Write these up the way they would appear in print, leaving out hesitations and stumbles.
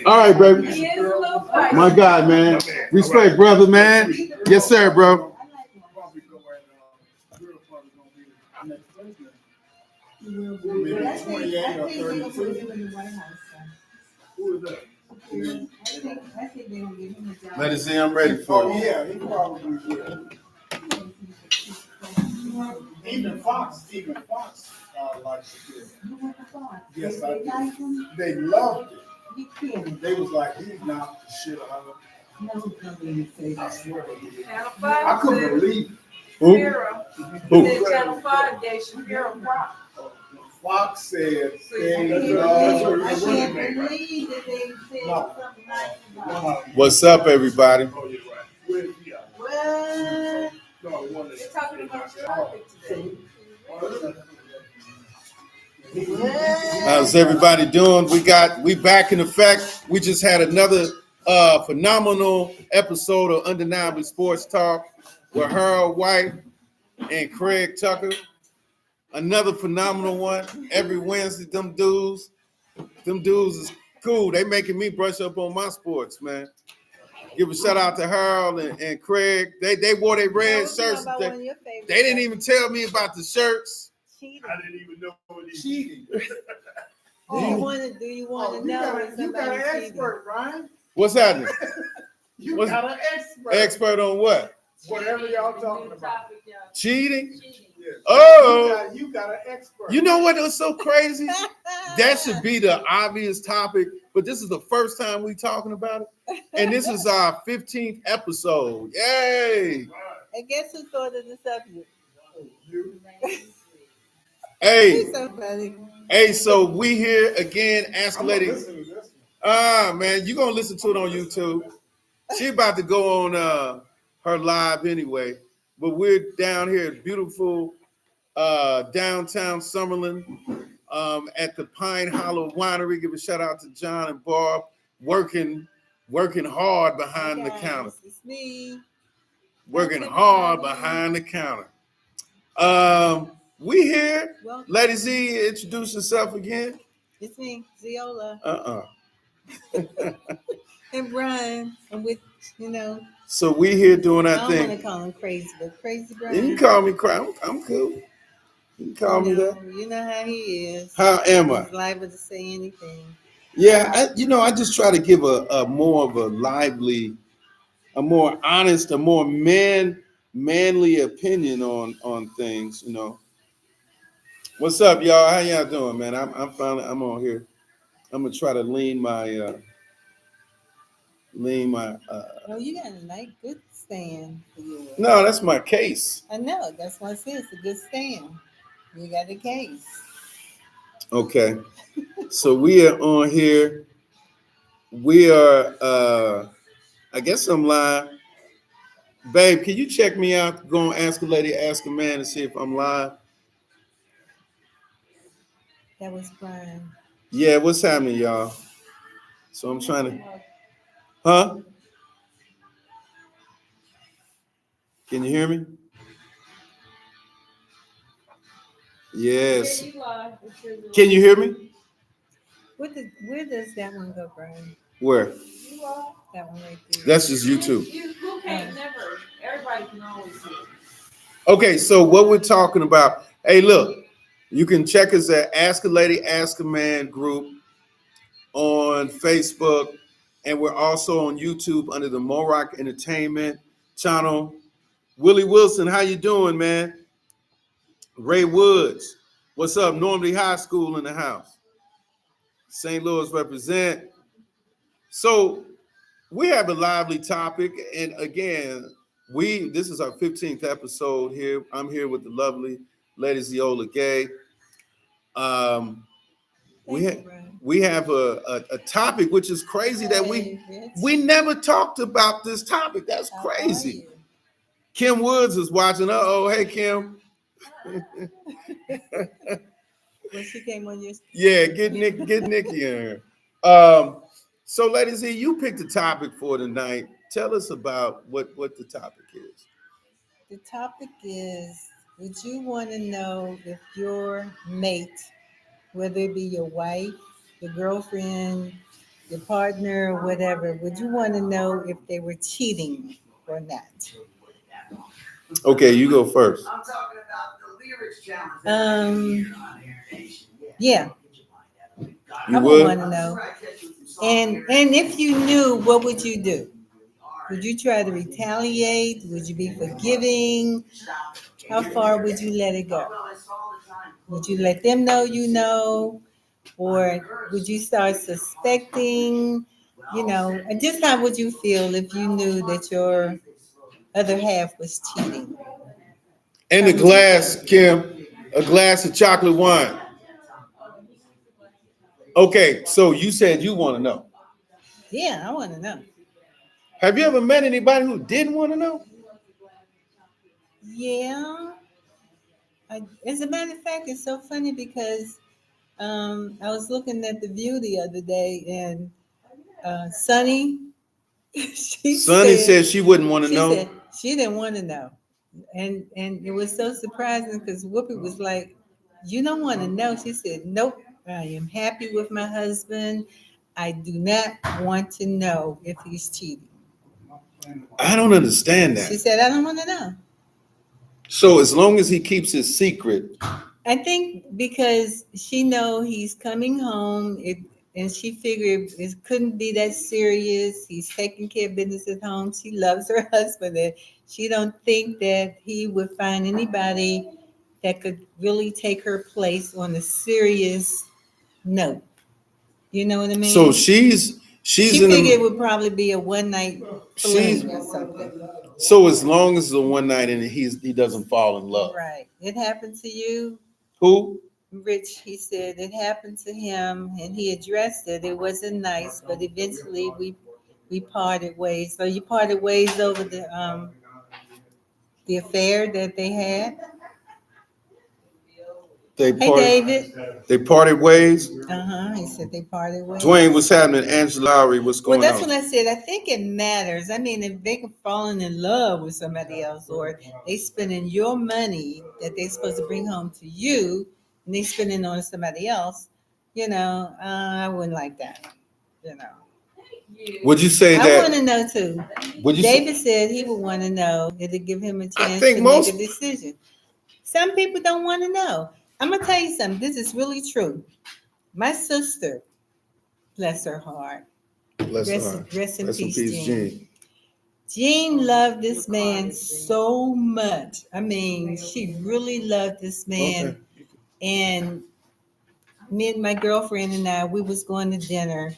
All right, baby. My God, man. Respect, brother, man. Yes, sir, bro. Let us see. I'm ready for it. Yeah, he probably will. Even Fox likes it. Yes, I do. They loved it. They was like, he knocked the shit out of it. I swear to you. I couldn't believe it. Channel 5 gave Shapiro props. Fox said What's up, everybody? What? They're talking about your topic today. How's everybody doing? We back in effect. We just had another phenomenal episode of Undeniably Sports Talk with Harold White and Craig Tucker. Another phenomenal one every Wednesday. Them dudes is cool. They making me brush up on my sports, man. Give a shout out to Harold and Craig. They wore their red shirts. They didn't even tell me about the shirts. Cheating. I didn't even know what cheating. Do you want to know? You got an expert, Ryan. What's happening? Got an expert. Expert on what? Whatever y'all talking about. Cheating? Yes. Oh, you got an expert. you know what was so crazy? That should be the obvious topic, but this is the first time we talking about it. And this is our 15th episode. Yay! And guess who thought of the subject? You. Hey, He's so funny. hey, so we here again, Ask a I'm Lady. listening to this. Man, you gonna listen to it on YouTube. She about to go on her live anyway. But we're down here at beautiful downtown Summerlin at the Pine Hollow Winery. Give a shout out to John and Barb working hard behind the counter. It's me. Working hard behind the counter. We here. Welcome. Lady Z, introduce yourself again. It's me, Ziola. And Brian. And with, So we here doing I our don't want thing. to call him crazy, but Crazy Brian. You can call me Crown. I'm cool. You can call me that. You know how he is. How am I? He's liable to say anything. Yeah, I just try to give a more of a lively, a more honest, a more manly opinion on things, What's up, y'all? How y'all doing, man? I'm on here. I'm gonna try to lean my Oh, you got a nice, good stand for you. No, that's my case. I know. That's what I said. It's a good stand. You got a case. Okay. So we are on here. We are I guess I'm live. Babe, can you check me out? Go and Ask a Lady, Ask a Man, and see if I'm live. That was Brian. Yeah, what's happening, y'all? So I'm trying to, huh? Can you hear me? Yes. Can you hear me? Where does that one go, Brian? Where? That one right there. That's just YouTube. Who can't never? Everybody can always see it. Okay, so what we're talking about, hey, look, you can check us at Ask a Lady, Ask a Man group on Facebook, and we're also on YouTube under the Morock Entertainment channel. Willie Wilson, how you doing, man? Ray Woods, what's up? Normandy High School in the house. St. Louis represent. So we have a lively topic, and again, this is our 15th episode here. I'm here with the lovely Lady Ziola Gay. We have a topic which is crazy that we never talked about this topic. That's crazy. Kim Woods is watching. Uh-oh, hey Kim. When she came on your Yeah, get Nikki in here. So Lady Z, you picked a topic for tonight. Tell us about what the topic is. The topic is, would you want to know if your mate, whether it be your wife, your girlfriend, your partner, or whatever, would you want to know if they were cheating or not? Okay, you go first. Um, yeah, You I would would? want to know. And if you knew, what would you do? Would you try to retaliate? Would you be forgiving? How far would you let it go? Would you let them know you know? Or would you start suspecting? And just how would you feel if you knew that your other half was cheating? And a glass, Kim, a glass of chocolate wine. Okay, so you said you want to know. Yeah, I want to know. Have you ever met anybody who didn't want to know? Yeah. As a matter of fact, it's so funny because I was looking at the View the other day, and Sunny, Sonny said she wouldn't want to she know. said she didn't want to know, and it was so surprising because Whoopi was like, "You don't want to know." She said, "Nope, I am happy with my husband. I do not want to know if he's cheating." I don't understand She that. said, "I don't want to know." So as long as he keeps his secret, I think because she know he's coming home, and she figured it couldn't be that serious. He's taking care of business at home. She loves her husband, and she don't think that he would find anybody that could really take her place on a serious note. You know what I so mean? she's She in figured it the would probably be a one night she's fling or something. so as long as it's a one night and he doesn't fall in love. Right. It happened to you. Who? Rich, he said it happened to him, and he addressed it. It wasn't nice, but eventually we parted ways. So you parted ways over the affair that they had. They Hey, parted David. they parted ways. He said they parted ways. Dwayne, what's happening? Angela Lowry, what's Well, going that's on? what I said. I think it matters. I mean, if they can falling in love with somebody else, or they spending your money that they're supposed to bring home to you, and they spending on somebody else, I wouldn't like that. You know. Would you say I want to that? know too. Would you David say? said he would want to know. It'll give him a I chance think to make most. a decision. Some people don't want to know. I'm gonna tell you something. This is really true. My sister, bless her heart, Bless her rest, heart. rest in Rest in peace, peace, Jean. Gene. Jean loved this man so much. I mean, she really loved this man. Okay. And me and my girlfriend and I, we was going to dinner,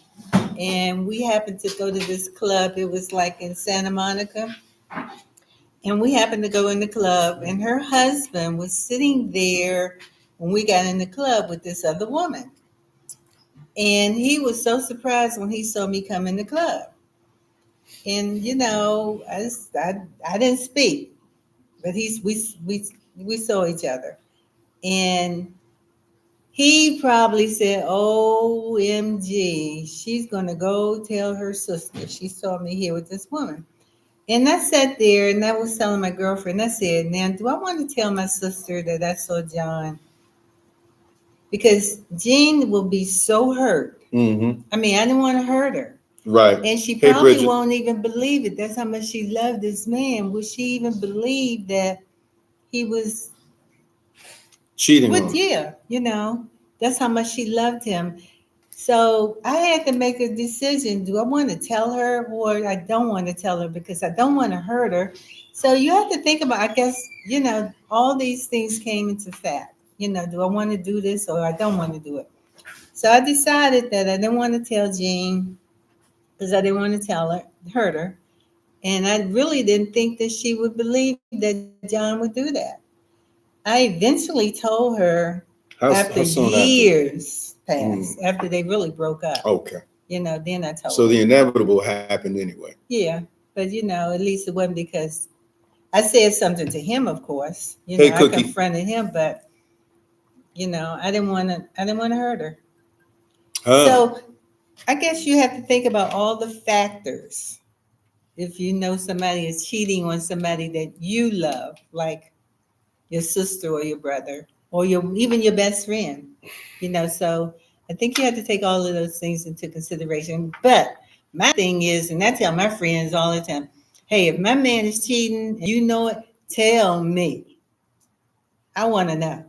and we happened to go to this club. It was like in Santa Monica. And we happened to go in the club, and her husband was sitting there when we got in the club with this other woman. And he was so surprised when he saw me come in the club. And I didn't speak, but we saw each other, and he probably said, "OMG, she's gonna go tell her sister she saw me here with this woman." And I sat there and I was telling my girlfriend, I said, "Now, do I want to tell my sister that I saw John? Because Jean will be so hurt. Mm-hmm. I mean, I didn't want to hurt her. Right. And she Hey, probably Bridget. won't even believe it. That's how much she loved this man. Would she even believe that he was Cheating with, on. that's how much she loved him. So I had to make a decision. Do I want to tell her, or I don't want to tell her because I don't want to hurt her? So you have to think about, I guess, all these things came into fact. Do I want to do this or I don't want to do it? So I decided that I didn't want to tell Jean because I didn't want to hurt her. And I really didn't think that she would believe that John would do that. I eventually told her after How soon after? years passed, after they really broke up. Okay. Then I told So her. the inevitable happened anyway. Yeah, but at least it wasn't because I said something to him, of course. Hey, I Cookie. confronted him, but I didn't want to hurt her. Huh. So I guess you have to think about all the factors. If you know somebody is cheating on somebody that you love, like your sister or your brother, or even your best friend, so I think you have to take all of those things into consideration. But my thing is, and I tell my friends all the time, hey, if my man is cheating, and you know it, tell me. I want to know.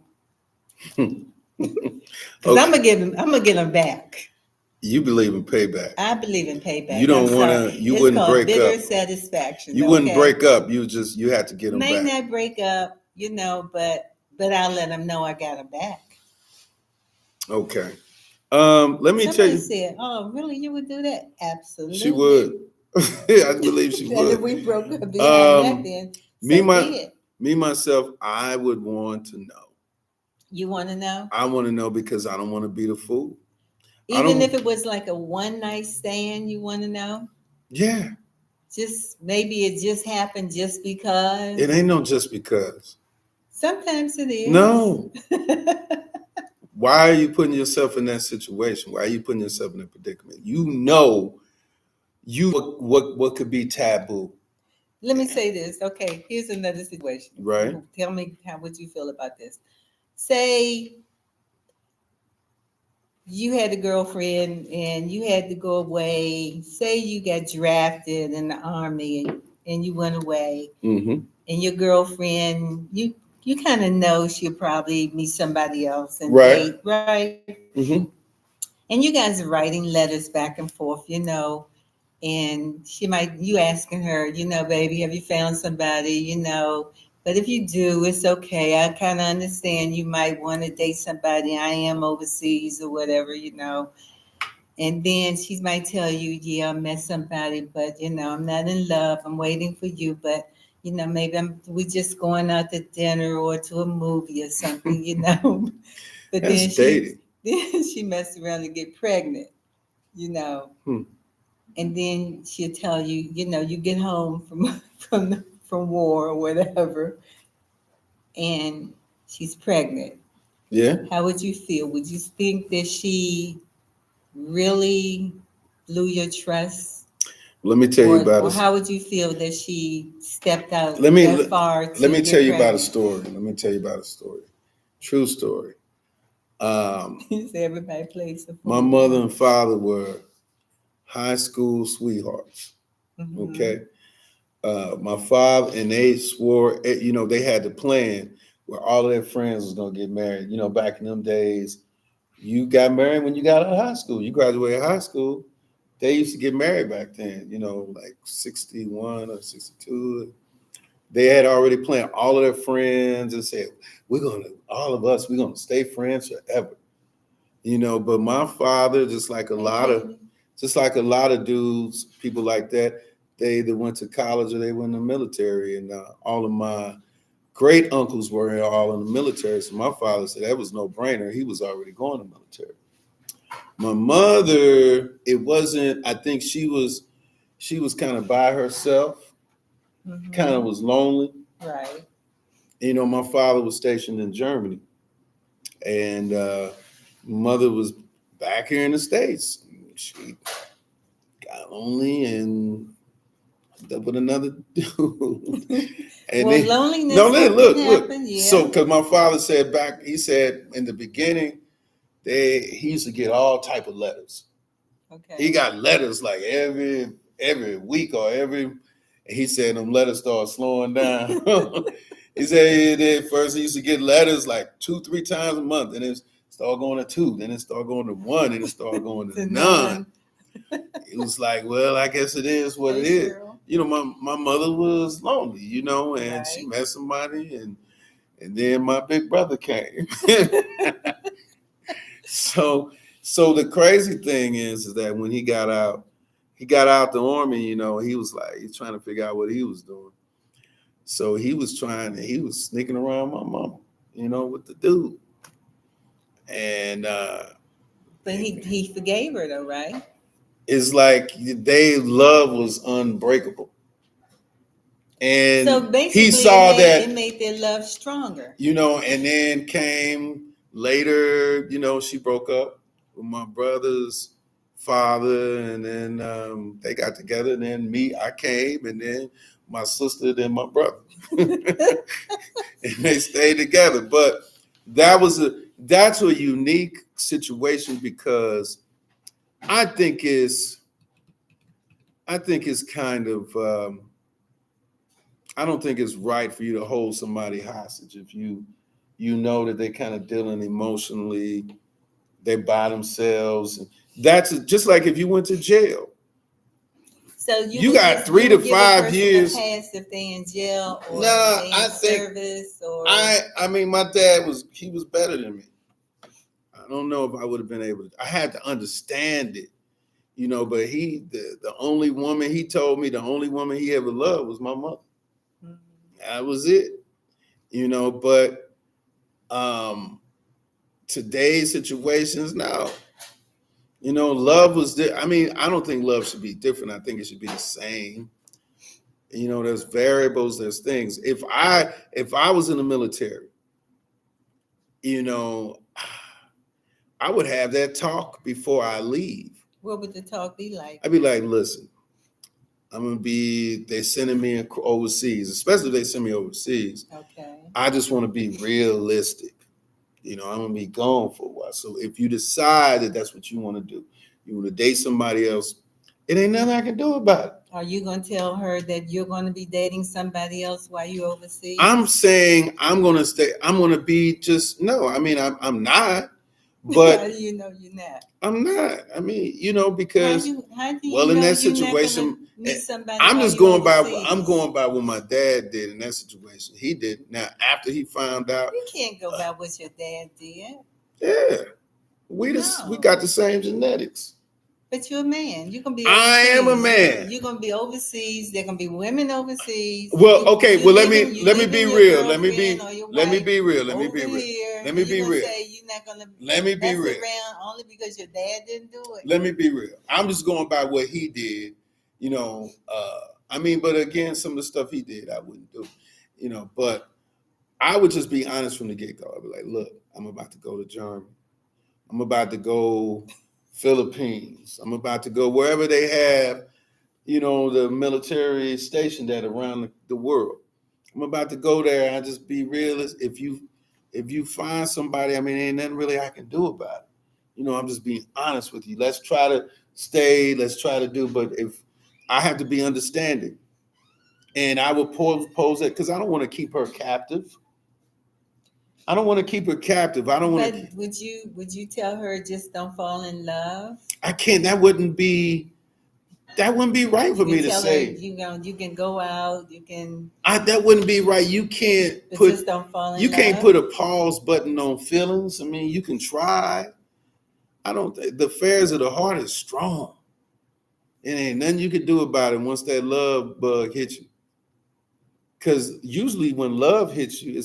Because I'm gonna get him back. You believe in payback. I believe in payback. You don't want to. You It's wouldn't called break bitter up. satisfaction. You wouldn't break up. You had to get him May back. not break up, but I'll let him know I got him back. Okay. Let me tell Somebody you. said, "Oh, really? You would do that?" Absolutely. She would. I believe she And would. if we broke up behind that, then me myself, I would want to know. You want to know? I want to know because I don't want to be the fool. Even if it was like a one night stand, you want to know? Yeah. Just maybe it just happened just because. It ain't no just because. Sometimes it is. No. Why are you putting yourself in that situation? Why are you putting yourself in that predicament? You know, what could be taboo. Let me say this. Okay, here's another situation. Right. Tell me what you feel about this. Say you had a girlfriend and you had to go away. Say you got drafted in the Army and you went away. Mm-hmm. And your girlfriend, you kind of know she'll probably meet somebody else and Right. date, right? Mm-hmm. And you guys are writing letters back and forth, and you asking her, baby, have you found somebody, but if you do, it's okay. I kind of understand you might want to date somebody. I am overseas or whatever, and then she might tell you, yeah, I met somebody, but I'm not in love. I'm waiting for you, but maybe we just going out to dinner or to a movie or something, But That's dating. then she messed around and get pregnant, And then she'll tell you, you get home from war or whatever, and she's pregnant. Yeah. How would you feel? Would you think that she really blew your trust? Let me tell you about it. Or how would you feel that she stepped out that far? Let me tell you about a story. True story. Everybody plays the fool. My mother and father were high school sweethearts. Mm-hmm. Okay. My father and they swore, they had the plan where all of their friends was gonna get married. Back in them days, you got married when you got out of high school. You graduated high school. They used to get married back then, like 61 or 62. They had already planned all of their friends and said, we're going to stay friends forever. But my father, just like a lot of dudes, people like that, they either went to college or they went in the military. And all of my great uncles were all in the military. So my father said that was no brainer. He was already going to the military. My mother, I think she was kind of by herself, Mm-hmm. kind of was lonely. Right. My father was stationed in Germany, and mother was back here in the States. She got lonely and ended up with another dude. And loneliness look. Happen, yeah. So, because my father said he said in the beginning, he used to get all type of letters. Okay. He got letters like every week or he said them letters started slowing down. He said at first he used to get letters like 2-3 times a month, and it started going to 2, then it started going to 1, and it started going to none. It was like, well, I guess it is what it is. My mother was lonely, and right. She met somebody, and then my big brother came. So the crazy thing is that when he got out the Army, he was trying to figure out what he was doing. So he was sneaking around my mama, with the dude. And but he forgave her though, right? It's like their love was unbreakable. And so basically he saw that it made their love stronger. And then came later, she broke up with my brother's father, and then they got together, and then I came, and then my sister, then my brother. And they stayed together. But that's a unique situation because I think it's kind of I don't think it's right for you to hold somebody hostage if you know that they're kind of dealing emotionally, they by themselves. That's just like if you went to jail. So you got 3 to 5 years. Pass if they in jail or Nah, they in I think service or I mean my dad was better than me. I don't know if I would have been able to. I had to understand it, you know, but the only woman he told me the only woman he ever loved was my mother. Mhm. That was it, you know, but today's situations now, you know, love was I mean, I don't think love should be different. I think it should be the same. You know, there's variables, there's things. If I was in the military, you know, I would have that talk before I leave. What would the talk be like? I'd be like, listen, they're sending me overseas, especially if they send me overseas. Okay. I just want to be realistic. You know, I'm going to be gone for a while. So if you decide that that's what you want to do, you want to date somebody else, it ain't nothing I can do about it. Are you going to tell her that you're going to be dating somebody else while you're overseas? I'm saying I'm going to stay. I'm going to be no. I mean, I'm not. But how do you know you're not? I'm not. I mean, you know, because how do you well, in know that situation, I'm just going by. I'm going by what my dad did in that situation. He did. Now, after he found out, you can't go by what your dad did. Yeah, we got the same genetics. But you're a man. You can be. I am a man. You're gonna be overseas. There gonna be women overseas. Well, okay. Well, let me be real. Let me be real. Let me be real. Let me be real. You're not gonna. Let me be real. Around only because your dad didn't do it. Let me be real. I'm just going by what he did. You know. I mean, but again, some of the stuff he did, I wouldn't do. You know, but I would just be honest from the get-go. I'd be like, look, I'm about to go to Germany. I'm about to go Philippines. I'm about to go wherever they have, you know, the military stationed at around the world. I'm about to go there. I just be realist. If you find somebody, I mean, ain't nothing really I can do about it. You know, I'm just being honest with you. Let's try to stay. Let's try to do. But if I have to be understanding, and I would pose that because I don't want to keep her captive. I don't want to keep her captive. I don't want to. Would you tell her just don't fall in love? I can't. That wouldn't be right for me to say. You can go out. You can. That wouldn't be right. You can't just don't fall in love. Can't put a pause button on feelings. I mean, you can try. I don't. The affairs of the heart is strong. It ain't nothing you can do about it once that love bug hits you. Because usually when love hits you,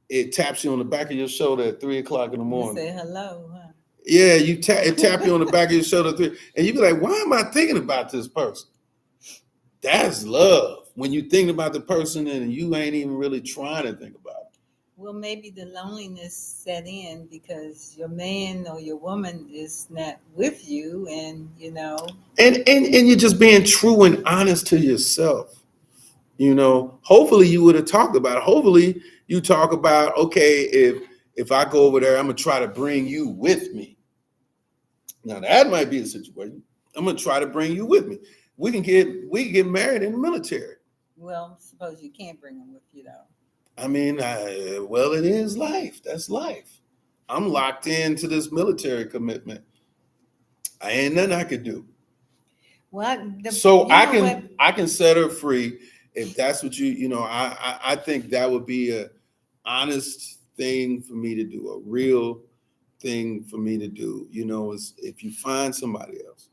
it taps you on the back of your shoulder at 3:00 in the morning. You say hello, huh? Yeah, it tap you on the back of your shoulder, and you be like, "Why am I thinking about this person?" That's love. When you think about the person and you ain't even really trying to think about it. Well, maybe the loneliness set in because your man or your woman is not with you, and you know. And you're just being true and honest to yourself. You know, hopefully you would have talked about it. Hopefully you talk about, okay, if I go over there, I'm gonna try to bring you with me. Now that might be a situation. I'm gonna try to bring you with me. We can get married in the military. Well, suppose you can't bring them with you though. I mean, well, it is life. That's life. I'm locked into this military commitment. I ain't nothing I could do. Well, I can set her free if that's what you know. I think that would be a honest thing for me to do, a real thing for me to do. You know, is if you find somebody else.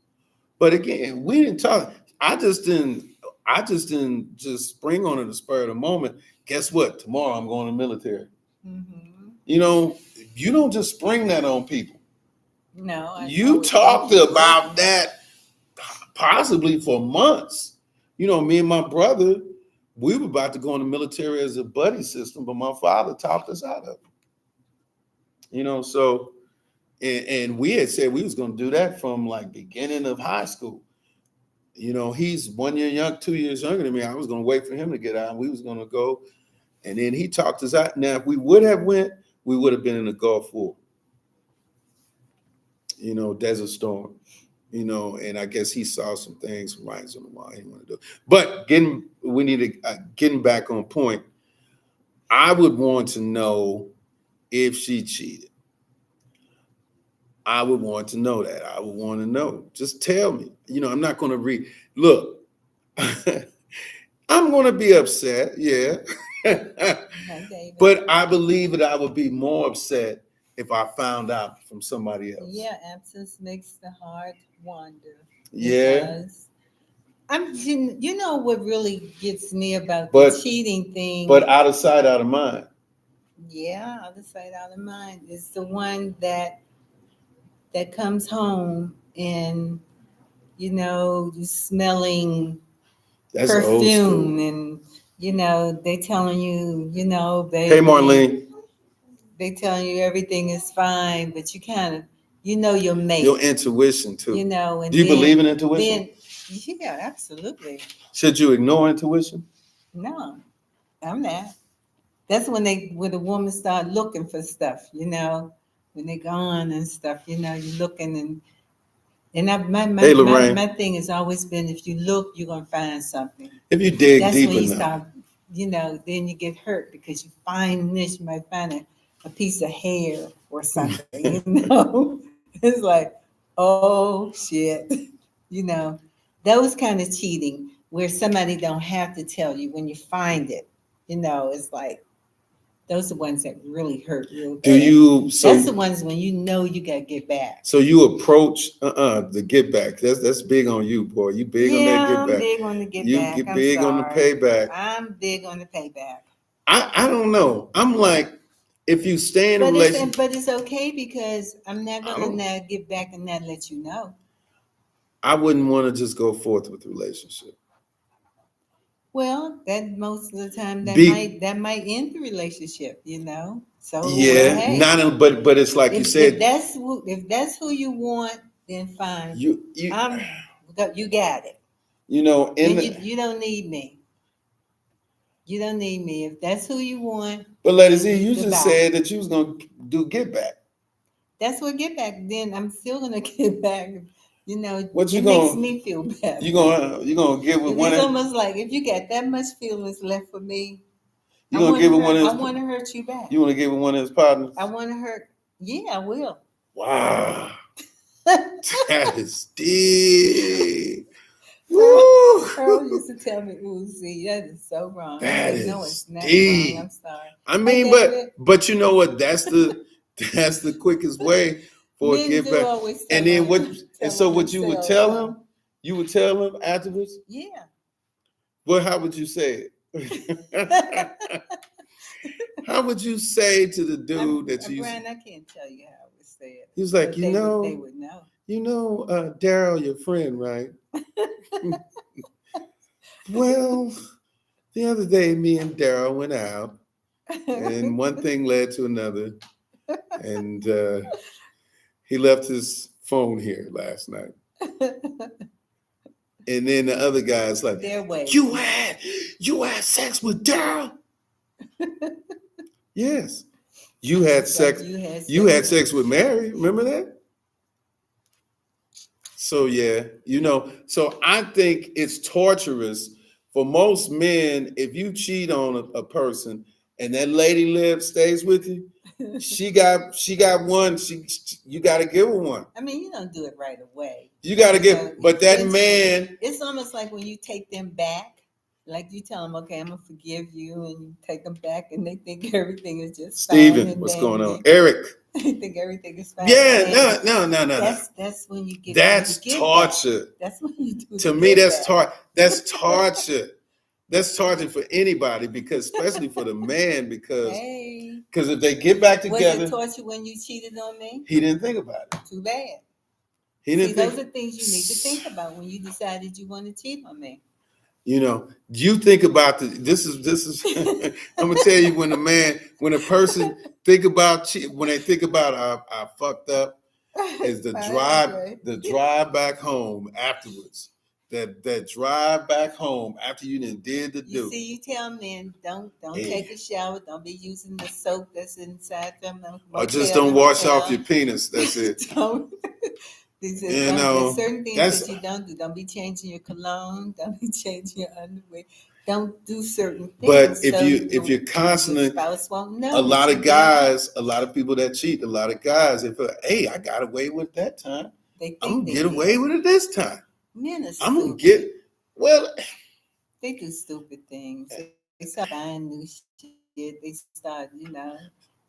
But again, we didn't talk. I just didn't just spring on it the spur of the moment. Guess what? Tomorrow I'm going to the military. Mm-hmm. You know, you don't just spring that on people. No. You talked about that possibly for months. You know, me and my brother, we were about to go in the military as a buddy system, but my father talked us out of it. You know, so, and we had said we was going to do that from like beginning of high school. You know, he's 1 year 2 years younger than me. I was going to wait for him to get out, and we was going to go. And then he talked us out. Now, if we would have went, we would have been in the Gulf War. Desert Storm, and I guess he saw some things from Riders on the Wall he didn't want to do. But getting back on point, I would want to know if she cheated. I would want to know that. I would want to know. Just tell me. I'm not going to read. Look, I'm going to be upset, yeah. But I believe that I would be more upset if I found out from somebody else. Yeah, absence makes the heart wander. Yeah. What really gets me about the cheating thing. But out of sight, out of mind. Yeah, out of sight, out of mind. It's the one that comes home and you're smelling perfume and they telling you, baby. Hey, Marlene. They telling you everything is fine, but you kind of, your mate. Your intuition too. And do you believe in intuition? Yeah, absolutely. Should you ignore intuition? No, I'm not. That's when the woman start looking for stuff, when they gone and stuff, you're looking my thing has always been, if you look, you're gonna find something. If you dig that's deep when you enough. start, then you get hurt because you find this, you might find a piece of hair or something, It's like, oh shit, those kind of cheating where somebody don't have to tell you when you find it, it's like, those are the ones that really hurt real bad. That's the ones when you gotta get back. So you approach the get back. That's big on you, boy. You big on that get back. I'm big on the get back. You get big on the payback. I'm big on the payback. I don't know. I'm like, if you stay in a relationship. But it's okay because I'm not gonna now get back and not let you know. I wouldn't want to just go forth with the relationship. Well, that most of the time that might end the relationship, So yeah, hey, but it's like you said. If that's who you want, then fine. You got it. You don't need me. You don't need me if that's who you want. But Lady Z, you just said that you was gonna do get back. That's what get back. Then I'm still gonna get back. What it makes me feel better. You gonna give with one. It's almost like if you got that much feelings left for me, you gonna give it one. I want to hurt you back. You want to give it one of his partners? I want to hurt. Yeah, I will. Wow, that is deep. Woo. Earl used to tell me, "Ooh, see, that is so wrong." That is no, it's not deep. wrong. I'm sorry. I mean, but you know what? That's the quickest way. For a give back. And then what you would tell him? You would tell him afterwards? Yeah. Well, how would you say it? How would you say to the dude Brian, I can't tell you how I would say it. He was like, they would know. Daryl, your friend, right? Well, the other day me and Daryl went out and one thing led to another. And he left his phone here last night. And then the other guy's like, you had sex with Daryl? Yes. You had sex. You had sex with Mary. Remember that? So yeah, so I think it's torturous for most men. If you cheat on a person and that lady stays with you, she got one. You got to give her one. I mean, you don't do it right away. You got to give, but that man. It's almost like when you take them back, like you tell them, "Okay, I'm gonna forgive you," and you take them back, and they think everything is just Steven, fine. what's going on? Eric. They think everything is fine. Yeah, no. That's when you get. That's torture. That's when you do. To me, that's torture. That's torture. That's torture for anybody, because especially for the man, because if they get back together. Was it torture when you cheated on me? He didn't think about it. Too bad. Those are things you need to think about when you decided you want to cheat on me. You think about this is I'm gonna tell you, when a person think about when they think about I fucked up, is the drive back home afterwards. that drive back home after you done did the You do. see, you tell men don't Yeah. take a shower, don't be using the soap that's inside them. Or just don't wash off your penis. That's it. Don't. There's You know, certain things that's- that you don't do. Don't be changing your cologne. Don't be changing your underwear. Don't do certain things. But if so you're constantly, your spouse won't know. a lot what of you did. guys, a lot of people that cheat, a lot of guys, they feel, hey, I got away with it that time. They think I'm gonna they get did. away with it this time. Men are I'm gonna stupid. get well. They do stupid things. They start buying new shit. They start,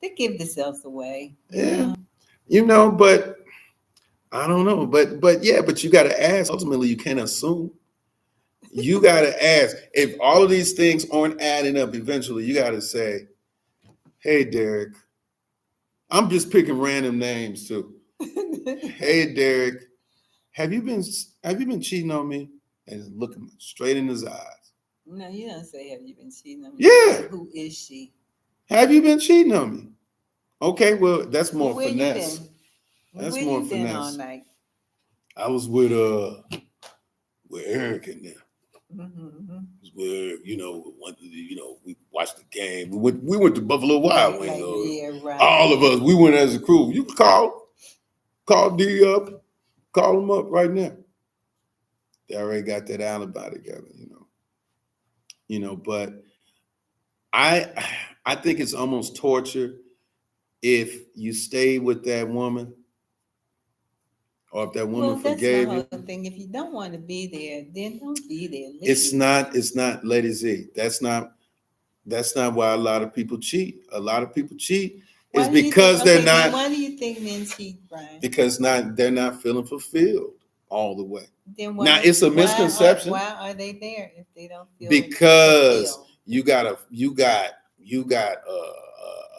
they give themselves away. Yeah, but I don't know, but you got to ask. Ultimately, you can't assume. You got to ask if all of these things aren't adding up. Eventually, you got to say, "Hey, Derek, I'm just picking random names too. Hey, Derek, have you been cheating on me?" And look him straight in his eyes. No, you don't say, have you been cheating on me? Yeah. Who is she? Have you been cheating on me? Okay, well, that's more Where finesse. you been? That's Where more you been finesse. all night? I was with Eric in there. Mm-hmm. Where we watched the game. We went to Buffalo Wild Wings. Yeah, right. All of us, we went as a crew. You can call D up, call him up right now. They already got that alibi together, But I think it's almost torture if you stay with that woman, or if that woman forgave you. That's the whole thing. If you don't want to be there, then don't be there. Leave. It's not, Lady Z. That's not why a lot of people cheat. A lot of people cheat is because they're not. Why do you think men cheat, Brian? Because they're not feeling fulfilled all the way. Then now it's a misconception. Why are they there if they don't feel? Because fulfilled? you got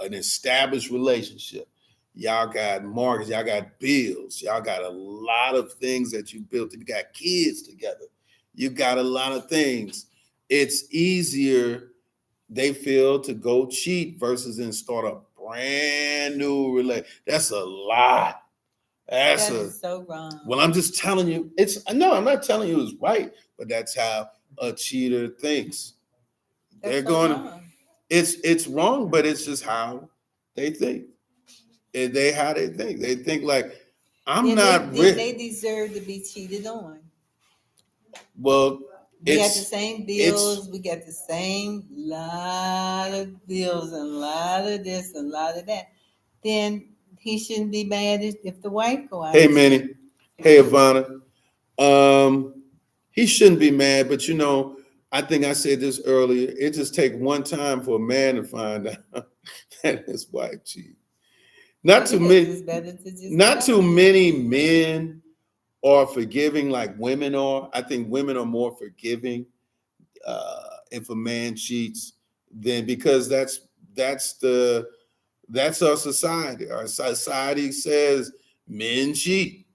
an established relationship. Y'all got mortgage, y'all got bills, y'all got a lot of things that you built. You got kids together. You got a lot of things. It's easier, they feel, to go cheat versus then start a brand new relationship. That's a lot. That is so wrong. Well, I'm just telling you, I'm not telling you it's right, but that's how a cheater thinks. That's They're going to, it's wrong, but it's just how they think. How they think. They think like, they deserve to be cheated on. Well, we got the same bills. We got the same lot of bills and a lot of this and a lot of that. Then he shouldn't be mad if the wife go out. Hey, Manny. Hey, Ivana. He shouldn't be mad, but I think I said this earlier. It just takes one time for a man to find out that his wife cheated. Not too many men are forgiving like women are. I think women are more forgiving if a man cheats than, because that's our society. Our society says men cheat.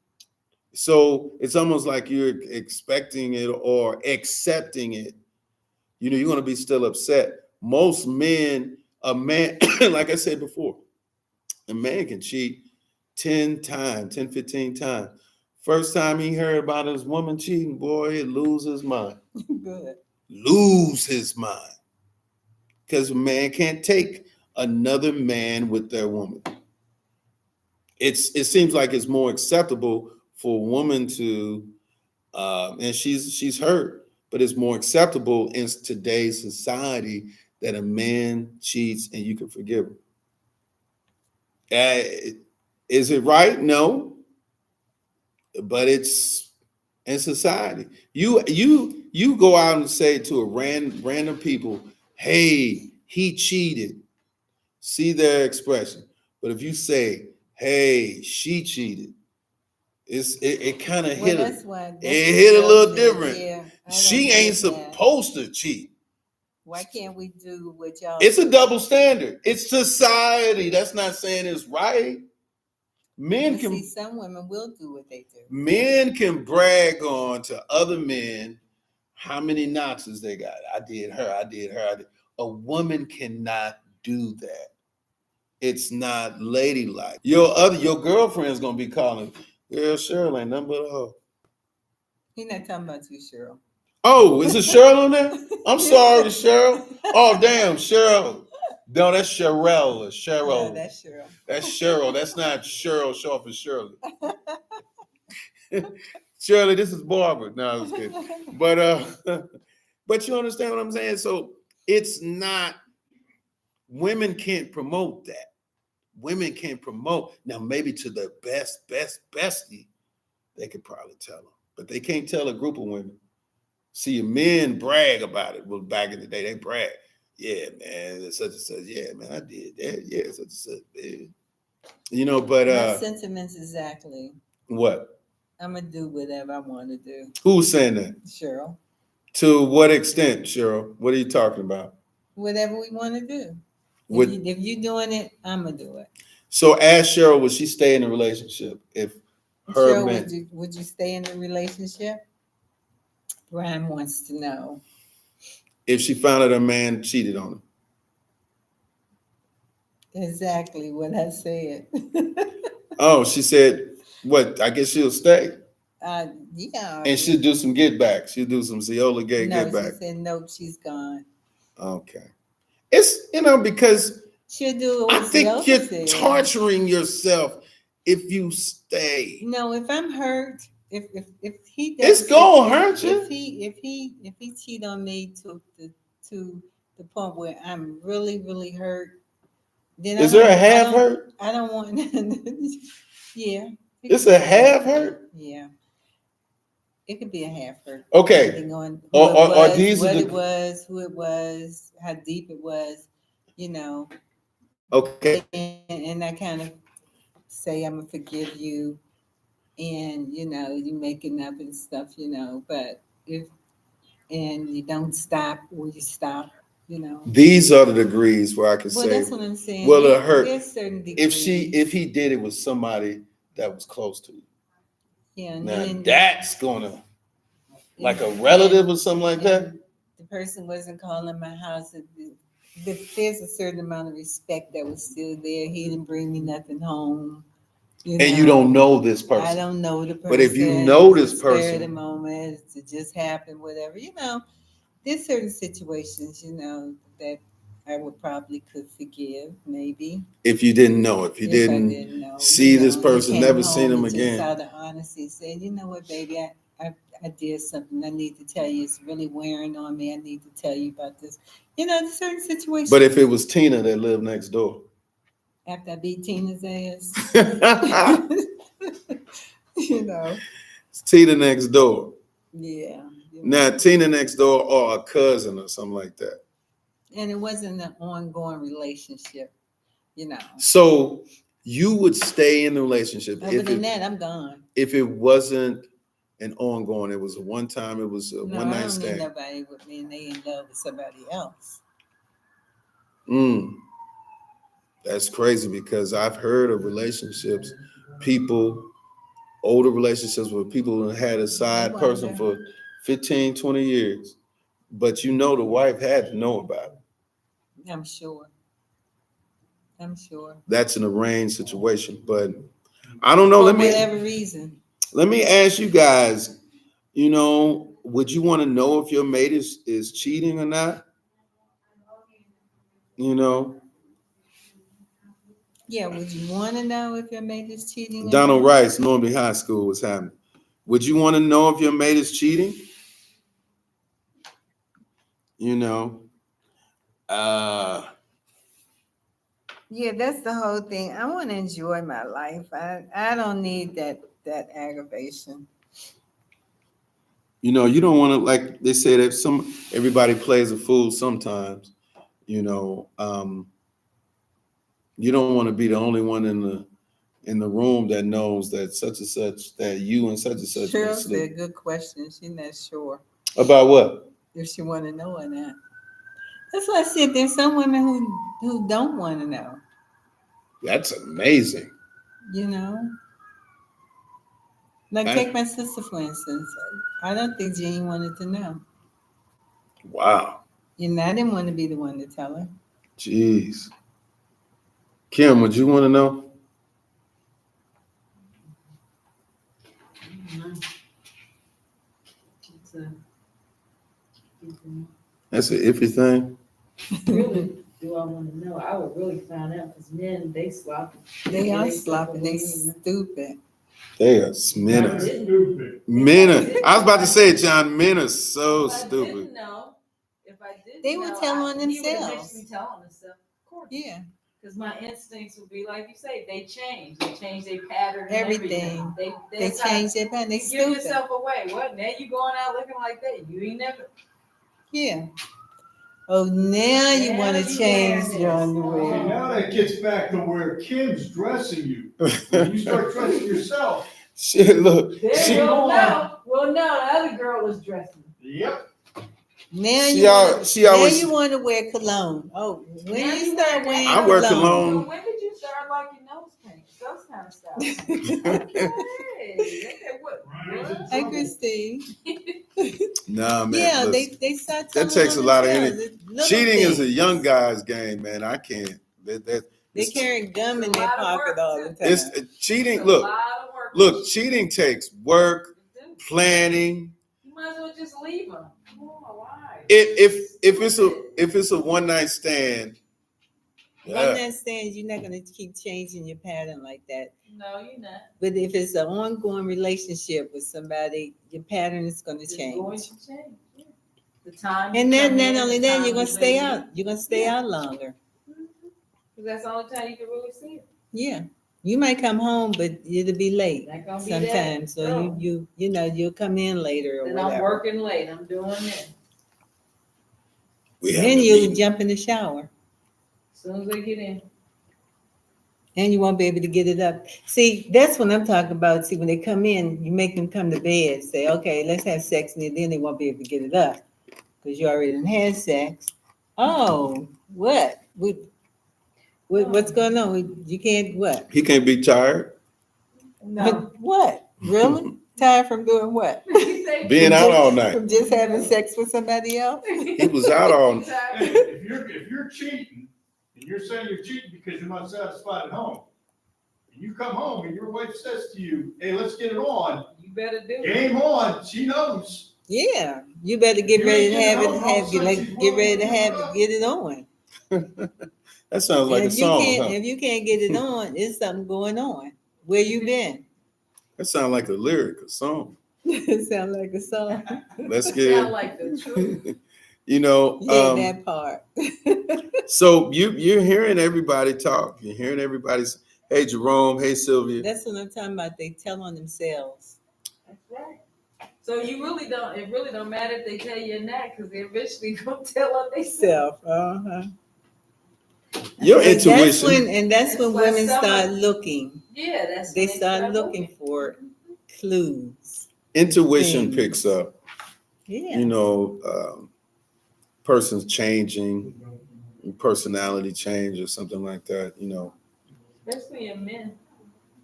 So it's almost like you're expecting it or accepting it. You're going to be still upset. Most men, a man, like I said before, a man can cheat 10 times, 10, 15 times. First time he heard about his woman cheating, boy, he'd lose his mind. Good. Lose his mind. Because a man can't take another man with their woman. It seems like it's more acceptable for a woman to, and she's hurt, but it's more acceptable in today's society that a man cheats and you can forgive him. Is it right? No, but it's in society. You go out and say to a random people, "Hey, he cheated." See their expression. But if you say, "Hey, she cheated," it kind of hit it. It hit a little different. Yeah, she ain't supposed to cheat. Why can't we do what y'all? It's a double standard. It's society. That's not saying it's right. Men can see, some women will do what they do. Men can brag on to other men how many notches they got. I did her. A woman cannot do that. It's not ladylike. Your girlfriend's gonna be calling, "Girl, Cheryl ain't nothing but a hoe." He's not talking about you, Cheryl. Oh, is it Cheryl on there? I'm sorry, Cheryl. Oh, damn, Cheryl. No, that's Cheryl. Yeah, Cheryl. that's Cheryl. That's Cheryl. That's not Cheryl Shaw for Shirley. Shirley, this is Barbara. No, I was kidding. But you understand what I'm saying? So it's not, women can't promote that. Women can't promote. Now, maybe to the bestie, they could probably tell them, but they can't tell a group of women. See, men brag about it. Well, back in the day, they brag. Yeah, man, such and such. Yeah, man, I did that. Yeah, such and such. Man. You know, but My sentiments exactly. what? I'm gonna do whatever I want to do. Who's saying that? Cheryl. To what extent, Cheryl? What are you talking about? Whatever we want to do. Would, if you're doing it, I'm gonna do it. so ask Cheryl, would she stay in a relationship if her Cheryl, man? would you stay in a relationship? Brian wants to know. If she found out her man cheated on her? Exactly what I said. Oh, she said, what? I guess she'll stay. Yeah. And she'll do some get back. She'll do some Ziola Gay No, get back. she said no, she's gone. Okay. It's, because She'll do I what think Ziola you're said. torturing yourself if you stay. No, if I'm hurt, if he It's does, gonna hurt you. If he cheat on me to the point where I'm really, really hurt, then Is there a half hurt? I don't want. Yeah. It's a half hurt? Yeah. It could be a half hurt. Okay. Depending on Or these what are it was, who it was, how deep it was, Okay. And I kind of say I'm gonna forgive you, and you making up and stuff, but and you don't stop or you stop, These are the degrees where I can Well, say, that's what I'm saying. will it hurt There's certain degrees. if he did it with somebody that was close to you? Yeah, and Now then that's gonna, like a relative or something like that. and the person wasn't calling my house. There's a certain amount of respect that was still there. He didn't bring me nothing home. And you don't know this person. I don't know the person. But if you know this Spur of person, the moment, it just happened, whatever. There's certain situations, that I would probably could forgive, maybe. if you didn't know, if you I didn't didn't know, see this and person, came never seen home him and again. Just out of honesty, said, you know what, baby, I did something. I need to tell you. It's really wearing on me. I need to tell you about this. There's certain situations. But if it was Tina that lived next door, after I beat Tina's ass, it's Tina next door. Yeah. Now Tina next door or a cousin or something like that. And it wasn't an ongoing relationship, So you would stay in the relationship Other than that, I'm gone. if it wasn't an ongoing. It was a one time. It was a No, one I night don't need stand. nobody with me and they in love with somebody else. That's crazy because I've heard of relationships, older relationships where people had a side person for 15, 20 years. But the wife had to know about it. I'm sure. That's an arranged situation. But I don't know. For whatever reason. Let me ask you guys, would you want to know if your mate is cheating or not? Yeah, would you want to know if your mate is cheating? Donald Rice, Normandy High School, was happening. Would you want to know if your mate is cheating? Yeah, that's the whole thing. I want to enjoy my life. I don't need that aggravation. You don't want to, like they say that everybody plays a fool sometimes. You don't want to be the only one in the room that knows that such and such, that you and such and such. Cheryl said, good question. She's not sure. About what? If she want to know or not. That's why I said there's some women who don't want to know. That's amazing. Take my sister, for instance. I don't think Jean wanted to know. Wow. I didn't want to be the one to tell her. Jeez. Kim, would you want to know? to keep them. That's an iffy thing. Really, do I want to know? I would really find out because men, they sloppy. They are step sloppy. They away. stupid. They are If I men. didn't- Men are, I was about to say it, John. Men are so if I stupid. didn't know, if I didn't They would know, tell on he would themselves. eventually tell on himself. Of course. Yeah. Because my instincts would be like you say, they change. They change their pattern and Everything. everything. They that's how change their pattern. They you give stupid. yourself away. What? Now you going out looking like that? You ain't never. Yeah. Oh, now you Now want to you change wearing your this. See, underwear. now that gets back to where Kim's dressing you. When you start dressing yourself. Shit, look. Then She, we'll know. We'll know the other girl was dressing. Yep. Now She you al- want, she now always- you want to wear cologne. Oh, when Now you you start wear wearing that. I wear cologne. So when did you start liking nose paint? Those kind of stuff. Okay. What? Hey, Christine. nah, man. Yeah, listen. they start That telling takes on a lot of themselves. energy. Little Cheating is a things. young guy's game, man. I can't. They it's- carry gum in It's a their lot of pocket work, all too. the time. It's cheating. It's a Look, lot of work. look. Cheating takes work, You planning. might as well just leave them. Oh, why? If it's a one night stand, One yeah, night stands, you're not gonna keep changing your pattern like that. No, you're not. But if it's an ongoing relationship with somebody, your pattern is gonna It's change. going to change. Yeah. The time. And you then come not in, only the that, time you're gonna you stay leave. out. You're gonna stay Yeah. out longer. Because that's the only time you can really see it. Yeah. You might come home, but it'll be late Not gonna be that. sometimes. So No. you know, you'll come in later or Then I'm whatever. working late. I'm doing it. we have Then to you be- jump in the shower. As soon as I get in. And you won't be able to get it up. See, that's what I'm talking about. See, when they come in, you make them come to bed, say, okay, let's have sex, and then they won't be able to get it up because you already done had sex. Oh, what? What's going on? You can't what? He can't be tired. No. What? Really? Tired from doing what? Being out all night. From just having sex with somebody else? He was out all. Hey, if you're cheating, and you're saying you're cheating because you're not satisfied at home, and you come home and your wife says to you, "Hey, let's get it on." You better do it. Game on. She knows. Yeah, you better get You ready to ain't have it, getting home, all of a sudden get ready to have it, get it on. That sounds like And a if you song. can't, Huh? if you can't get it on, it's something going on. Where you been? That sounds like a lyric, a song. It sounds like a song. Let's get Sound it. like the truth. You know. Yeah, that part. So you're hearing everybody talk. You're hearing everybody's. Hey Jerome. Hey Sylvia. That's what I'm talking about. They tell on themselves. That's right. So you really don't. It really don't matter if they tell you or not, because they eventually gonna tell on themselves. Self. Uh-huh. Your That's intuition. when That's when why women some start of- looking. Yeah, that's They when start looking for clues. Intuition things. picks up. Yeah. You know, person's changing, personality change or something like that. You know. Especially in men.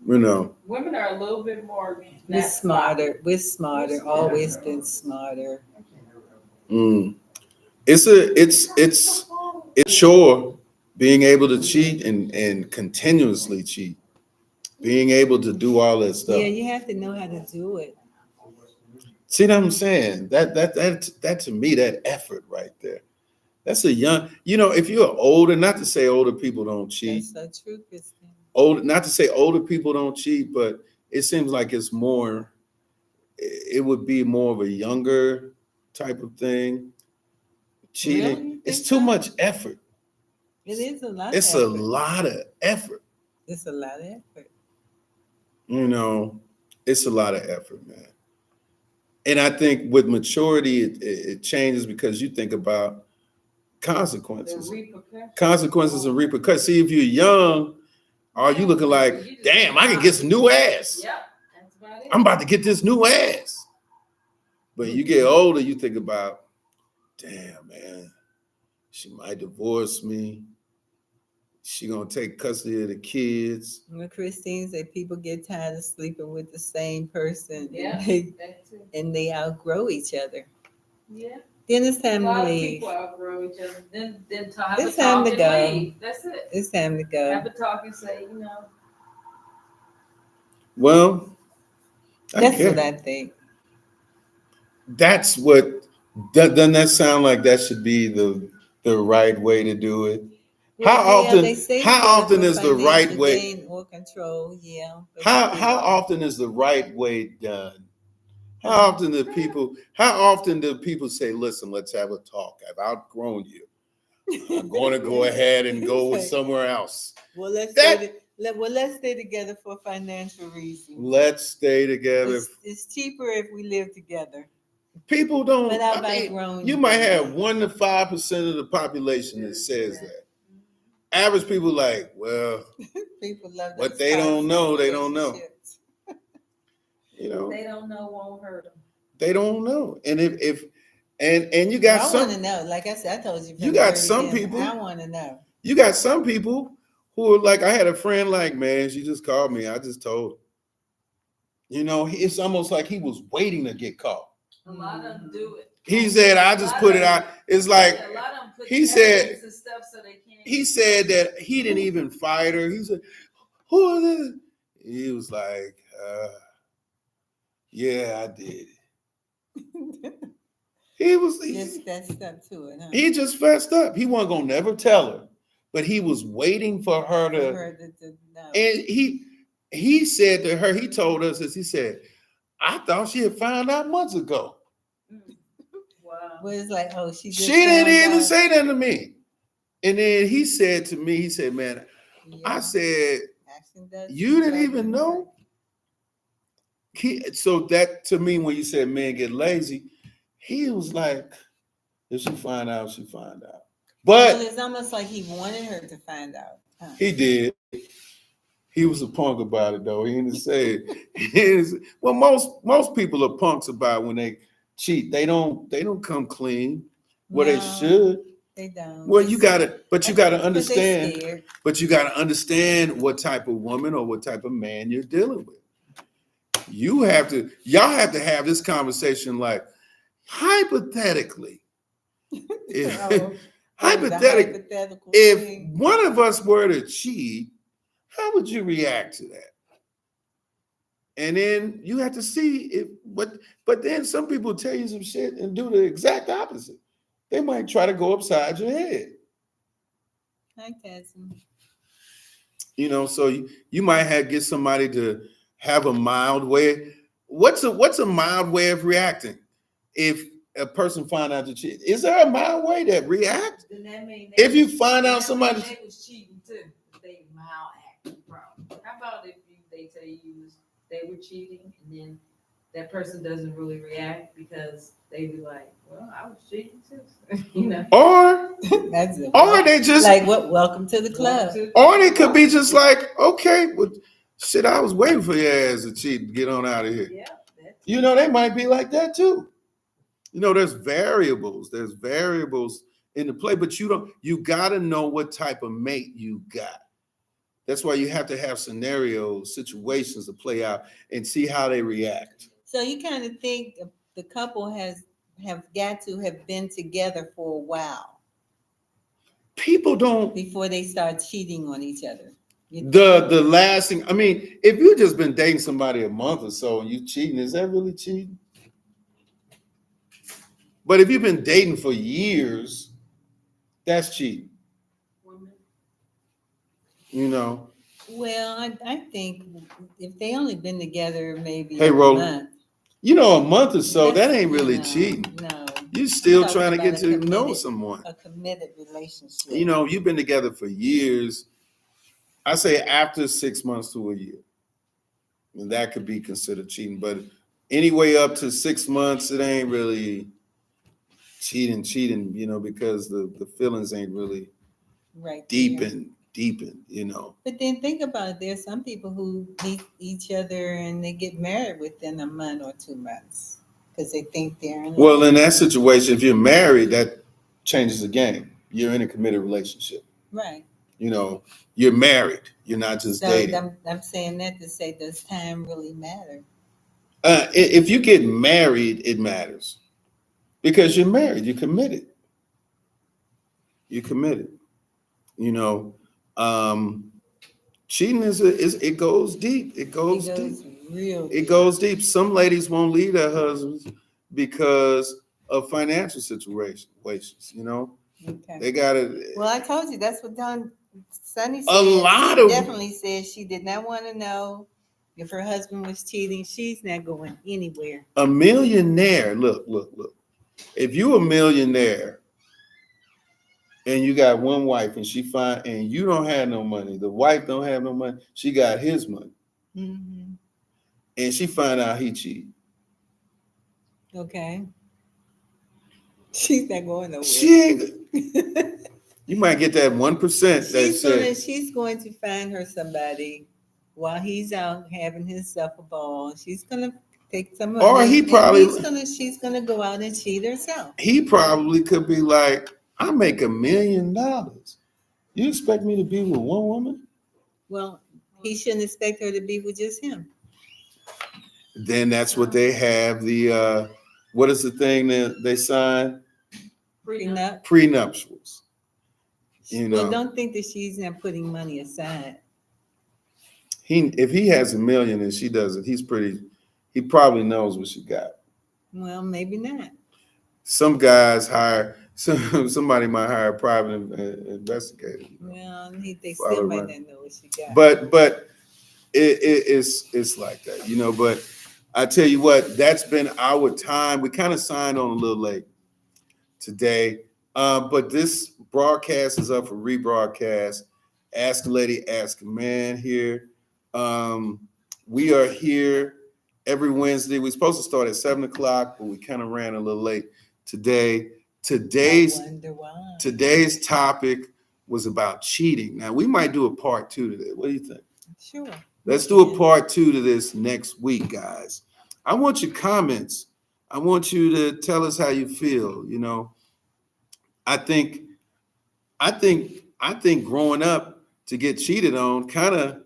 You know. Women are a little bit more. We're not smarter. We're We're smarter. smarter. Always been smarter. It's sure being able to cheat and continuously cheat, being able to do all that stuff. Yeah, you have to know how to do it. See what I'm saying? That to me, that effort right there. That's a young, you know, if you're older, not to say older people don't cheat, That's so true, Christine. not to say older people don't cheat, but it seems like it's more, it would be more of a younger type of thing. Cheating. Really? You It's think too so? much effort. It is a lot. It's of a effort. lot of effort. It's a lot of effort. You know, it's a lot of effort, man. And I think with maturity, it changes because you think about The consequences. repercussions. Consequences and repercussions. See, if you're young, are you looking like, damn, I can get some new ass. Yep, that's about it. I'm about to get this new ass. But you get older, you think about, damn, man, she might divorce me. She gonna take custody of the kids. When Christine said people get tired of sleeping with the same person, Yeah. and That's it. they outgrow each other. Yeah. Then it's A time to lot of leave. people outgrow each other. Then have It's a time talk to and go. leave. That's it. It's time to go. Have a talk and say, you know, Well, I That's guess. what I think. That's what doesn't that sound like that should be the right way to do it? Well, yeah, they stay How together often for is the right financial way? gain or control, yeah. How often is the right way done? How often do people say, listen, let's have a talk? I've outgrown you. I'm going to go ahead and go with somewhere else. Well, let's That- let's stay together for financial reasons. Let's stay together. It's cheaper if we live together. People don't. But I've I mean, outgrown you you. might have 1 to 5% of the population that says that. Average people like, well, People love what those they don't toxic know, they don't know. relationships. you know, They don't know won't hurt them. they don't know. And if you got I some want to know. Like I said, I told you. You got some people- I want to know. you got some people who are like, I had a friend like, man, she just called me. I just told her. It's almost like he was waiting to get caught. A lot of them do it. He said, I just put it out. It's like, A lot of them put he said- evidence and stuff so they can't. he said that he didn't even fight her. He said, who are this? He was like, yeah, I did. Just that stuff to it, huh? He just fessed up. He wasn't gonna never tell her, but he was waiting for her For to. her to know. And he said to her, he told us this. He said, "I thought she had found out months ago. Wow. Well, it's like, oh, she just She didn't found even out. say that to me." And then he said to me, he said, "Man," I Yeah, said, action does "You didn't speak even louder than know." So that to me, when you said men get lazy, he was like, if she find out, she find out. Well, But it's almost like he wanted her to find out. Huh? he did. He was a punk about it though. He didn't say it. Well, most people are punks about when they cheat. They don't come clean. Well, they No, should. They don't. Well, They you scared. gotta, but you But gotta they understand. scared. But you gotta understand what type of woman or what type of man you're dealing with. Y'all have to have this conversation like hypothetically. If, Oh, the hypothetical if thing. one of us were to cheat, how would you react to that? And then you have to see if but then some people tell you some shit and do the exact opposite. They might try to go upside your head. Hi, Cousin. So you might get somebody to have a mild way. What's a mild way of reacting? If a person find out to cheat, is there a mild way to react? Then that mean If you find out that mean somebody, they was cheating too. They mild acting problem. How about if they tell you they were cheating and then that person doesn't really react because they be like, well, I was cheating too. or That's it. they just, Like what? Welcome to the club. or they could be just like, okay, well, shit, I was waiting for your ass to cheat and get on out of here. Yeah. They might be like that too. There's variables. There's variables in the play, but you got to know what type of mate you got. That's why you have to have scenarios, situations to play out and see how they react. So you kind of think the couple have got to have been together for a while People don't. before they start cheating on each other. The last thing, I mean, if you've just been dating somebody a month or so and you cheating, is that really cheating? But if you've been dating for years, that's cheating. Well, I think if they only been together maybe Hey, a Roland, month, a month or so, that that's- ain't really no, cheating. No, You're still talking trying to about get a to know committed- someone. a committed relationship. You've been together for years. I say after 6 months to a year. And that could be considered cheating. But anyway, up to 6 months, it ain't really cheating, because the feelings ain't really Right. there. deepened. But then think about it. There's some people who meet each other and they get married within a month or 2 months because they think they're in love. Well, in that situation, if you're married, that changes the game. You're in a committed relationship. Right. You're married. You're not just So dating. I'm saying that to say, does time really matter? If you get married, it matters because you're married. You're committed. Cheating it goes deep. It goes deep. Real. It goes deep. Some ladies won't leave their husbands because of financial situations. You know, Okay. they got it. Well, I told you that's what Sunny said. A lot She of- definitely said she did not want to know if her husband was cheating. She's not going anywhere. A millionaire. Look. If you a millionaire and you got one wife and she fine and you don't have no money, the wife don't have no money, she got his money, Mm-hmm. and she find out he cheat. Okay. She's not going nowhere. She ain't. You might get that 1% that said, she's going to find her somebody while he's out having himself a ball. She's gonna take some of Or it, he and probably- she's gonna go out and cheat herself. he probably could be like, I make $1 million. You expect me to be with one woman? Well, he shouldn't expect her to be with just him. Then that's what they have. The what is the thing that they sign? Prenup. Prenuptials. You know, Well, don't think that she's not putting money aside. if he has $1 million and she doesn't, he probably knows what she got. Well, maybe not. Some guys somebody might hire a private investigator. You know? Well, they Follow still might around. not know what she got. But it's like that, you know. But I tell you what, that's been our time. We kind of signed on a little late today, but this broadcast is up for rebroadcast. Ask a Lady, Ask a Man here. We are here every Wednesday. We're supposed to start at 7:00, but we kind of ran a little late today. I wonder why. Today's topic was about cheating. Now we might do a part 2 to this. What do you think? Sure. Let's do a part 2 to this next week, guys. I want your comments. I want you to tell us how you feel. You know, I think growing up to get cheated on kind of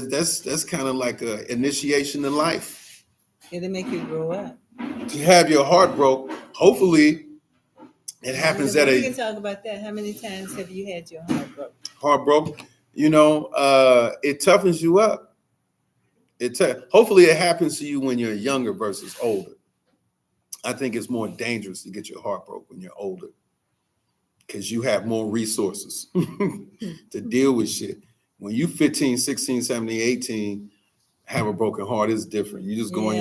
that's kind of like a initiation in life. It'll make you grow up. To have your heart broke, hopefully it happens at We can a talk about that. How many times have you had your heart broken? heart broke. You know, it toughens you up. Hopefully it happens to you when you're younger versus older. I think it's more dangerous to get your heart broke when you're older because you have more resources to deal with shit. When you 15, 16, 17, 18, have a broken heart, it's different. You just go in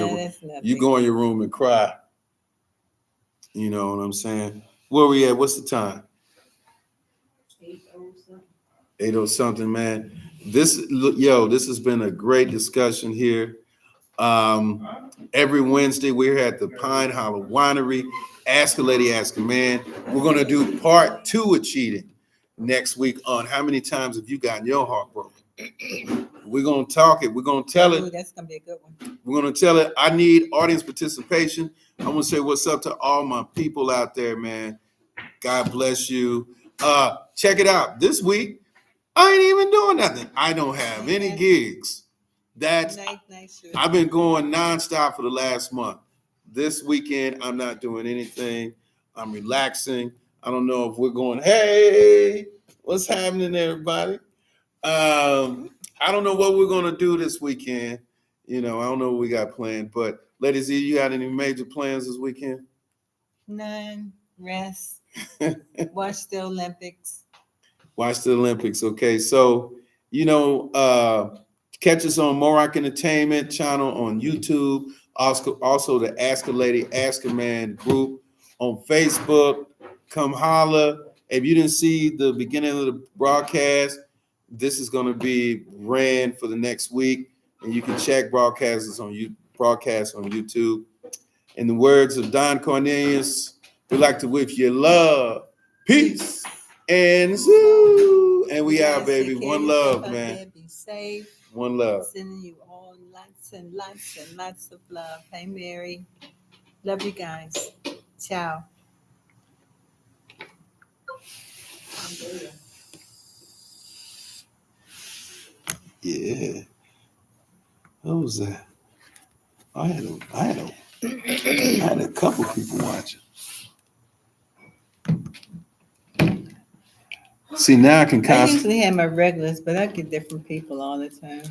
your room and cry. You know what I'm saying? Where we at? What's the time? 8:00 something, man. This has been a great discussion here. Every Wednesday we're at the Pine Hollow Winery. Ask a Lady, Ask a Man. We're gonna do part 2 of cheating next week on how many times have you gotten your heart broken. We're gonna talk it. We're gonna tell it. Ooh, that's gonna be a good one. We're gonna tell it. I need audience participation. I want to say what's up to all my people out there, man. God bless you. Check it out. This week, I ain't even doing nothing. I don't have any gigs. Nice. I've been going nonstop for the last month. This weekend, I'm not doing anything. I'm relaxing. I don't know if we're going, hey, what's happening, everybody? I don't know what we're going to do this weekend. You know, I don't know what we got planned. But, Lady Z, you got any major plans this weekend? None. Rest. Watch the Olympics. Watch the Olympics. Okay. So, you know, catch us on Morrock Entertainment channel on YouTube. Also the Ask a Lady, Ask a Man group on Facebook. Come holla. If you didn't see the beginning of the broadcast, this is going to be ran for the next week, and you can check broadcasts on YouTube. In the words of Don Cornelius, we like to wish you love, peace, and zoo. And we out, baby. One love, man. Be safe. One love. Sending you all lots and lots and lots of love. Hey, Mary. Love you guys. Ciao. Yeah. What was that? I had a couple people watching. See, now I can I concentrate. usually have my regulars, but I get different people all the time.